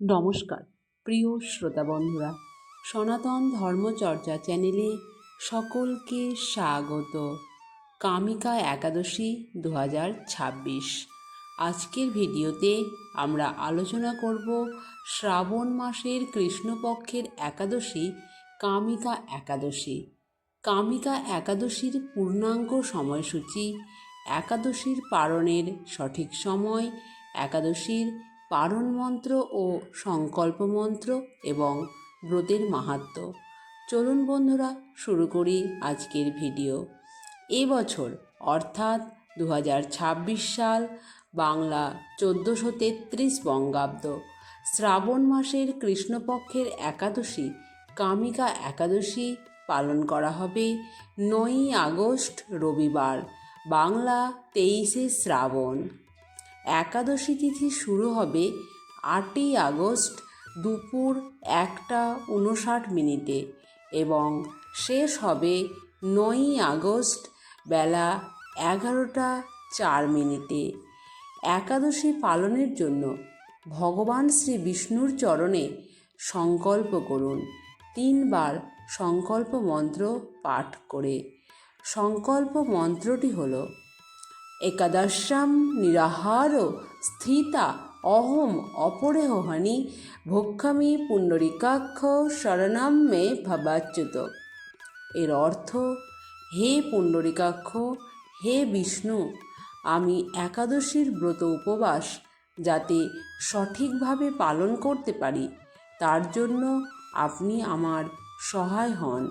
নমস্কার প্রিয় শ্রোতা বন্ধুরা, সনাতন ধর্মচর্চা চ্যানেলে সকলকে স্বাগত। কামিকা একাদশী 2026। আজকের ভিডিওতে আমরা আলোচনা করব শ্রাবণ মাসের কৃষ্ণপক্ষের একাদশী কামিকা একাদশী। কামিকা একাদশীর পূর্ণাঙ্গ সময়সূচি, একাদশীর পালনের সঠিক সময়, একাদশীর পারণ মন্ত্র ও সংকল্প মন্ত্র এবং ব্রতের মাহাত্ম্য। চলুন বন্ধুরা শুরু করি আজকের ভিডিও। এবছর অর্থাৎ 2026 সাল, বাংলা 1433 বঙ্গাব্দ, শ্রাবণ মাসের কৃষ্ণপক্ষের একাদশী কামিকা একাদশী পালন করা হবে 9ই আগস্ট রবিবার, বাংলা 23শে শ্রাবণ। একাদশী তিথি শুরু হবে 8ই আগস্ট দুপুর 1:59 এবং শেষ হবে 9ই আগস্ট বেলা 11:04। একাদশী পালনের জন্য ভগবান শ্রী বিষ্ণুর চরণে সংকল্প করুন 3 বার সংকল্প মন্ত্র পাঠ করে। সংকল্প মন্ত্রটি হল: একাদশাম নিরাহার স্থিতা অহম অপরেহহানি ভক্ষামি পুণ্ডরিকাক্ষ শরণাম মে ভবাচ্যুত। এর অর্থ: হে পুণ্ডরিকাক্ষ, হে বিষ্ণু, আমি একাদশীর ব্রত উপবাস যাতে সঠিকভাবে পালন করতে পারি তার জন্য আপনি আমার সহায় হন।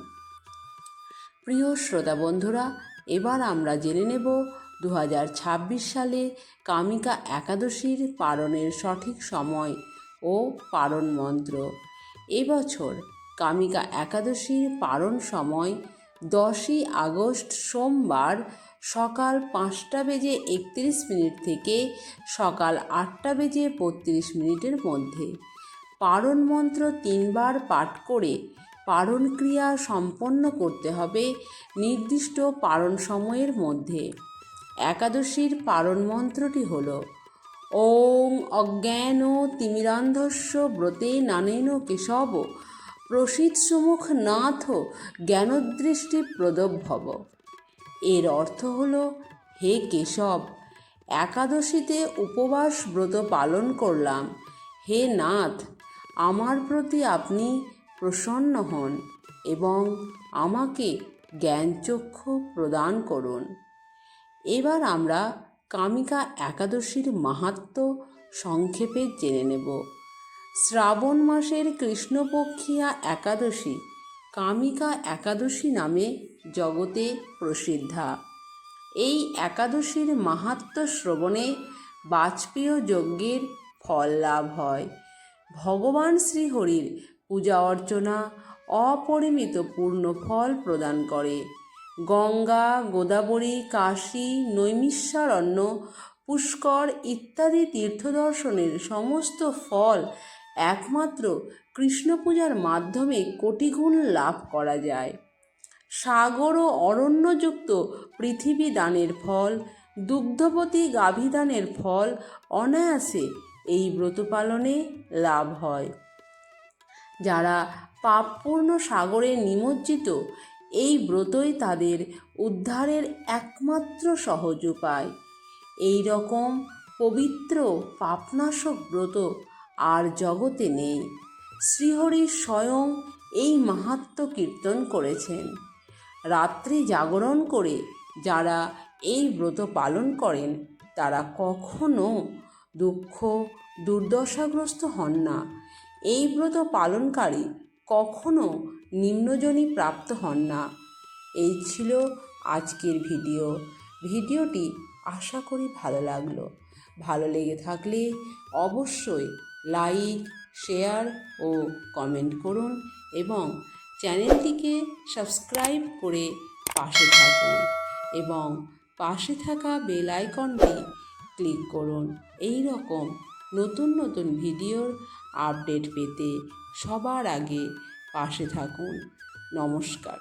প্রিয় শ্রোতা বন্ধুরা, এবার আমরা জেনে নেব 2026 সালে কামিকা একাদশীর পালনের সঠিক সময় ও পালন মন্ত্র। এবছর কামিকা একাদশীর পালন সময় 10ই আগস্ট সোমবার সকাল 5:31 থেকে সকাল 8:32 মধ্যে। পালন মন্ত্র 3 বার পাঠ করে পালন ক্রিয়া সম্পন্ন করতে হবে নির্দিষ্ট পালন সময়ের মধ্যে। একাদশীর পালন মন্ত্রটি হল: ওং অজ্ঞান তিমিরান্ধস্য ব্রতে নানেন কেশব প্রসীদ সুমুখ নাথ জ্ঞানদৃষ্টি প্রদভব। এর অর্থ হল: হে কেশব, একাদশীতে উপবাস ব্রত পালন করলাম। হে নাথ, আমার প্রতি আপনি প্রসন্ন হন এবং আমাকে জ্ঞানচক্ষু প্রদান করুন। এবার আমরা কামিকা একাদশীর মাহাত্ম্য সংক্ষেপে জেনে নেব। শ্রাবণ মাসের কৃষ্ণপক্ষিয়া একাদশী কামিকা একাদশী নামে জগতে প্রসিদ্ধা। এই একাদশীর মাহাত্ম্য শ্রবণে বাজপেয় যজ্ঞের ফল লাভ হয়। ভগবান শ্রীহরির পূজা অর্চনা অপরিমিত পূর্ণ ফল প্রদান করে। গঙ্গা, গোদাবরী, কাশী, নৈমিষারণ্য, পুষ্কর ইত্যাদি তীর্থদর্শনের সমস্ত ফল একমাত্র কৃষ্ণ পূজার মাধ্যমে কোটিগুণ লাভ করা যায়। সাগর ও অরণ্যযুক্ত পৃথিবী দানের ফল, দুগ্ধবতী গাভী দানের ফল অনায়াসে এই ব্রত পালনে লাভ হয়। যারা পাপপূর্ণ সাগরে নিমজ্জিত, এই ব্রতই তাদের উদ্ধারের একমাত্র সহজ উপায়। এই রকম পবিত্র পাপনাশক ব্রত আর জগতে নেই। শ্রীহরি স্বয়ং এই মাহাত্ম্য কীর্তন করেছেন। রাত্রি জাগরণ করে যারা এই ব্রত পালন করেন তারা কখনো দুঃখ দুর্দশাগ্রস্ত হন না। এই ব্রত পালনকারী কখনো নিম্নজনী প্রাপ্ত হন না। এই ছিল আজকের ভিডিওটি আশা করি ভালো লাগলো। ভালো লেগে থাকলে অবশ্যই লাইক, শেয়ার ও কমেন্ট করুন এবং চ্যানেলটিকে সাবস্ক্রাইব করে পাশে থাকুন এবং পাশে থাকা বেল আইকনটি ক্লিক করুন। এই রকম নতুন নতুন ভিডিওর আপডেট পেতে সবার আগে পাশে থাকুন। নমস্কার।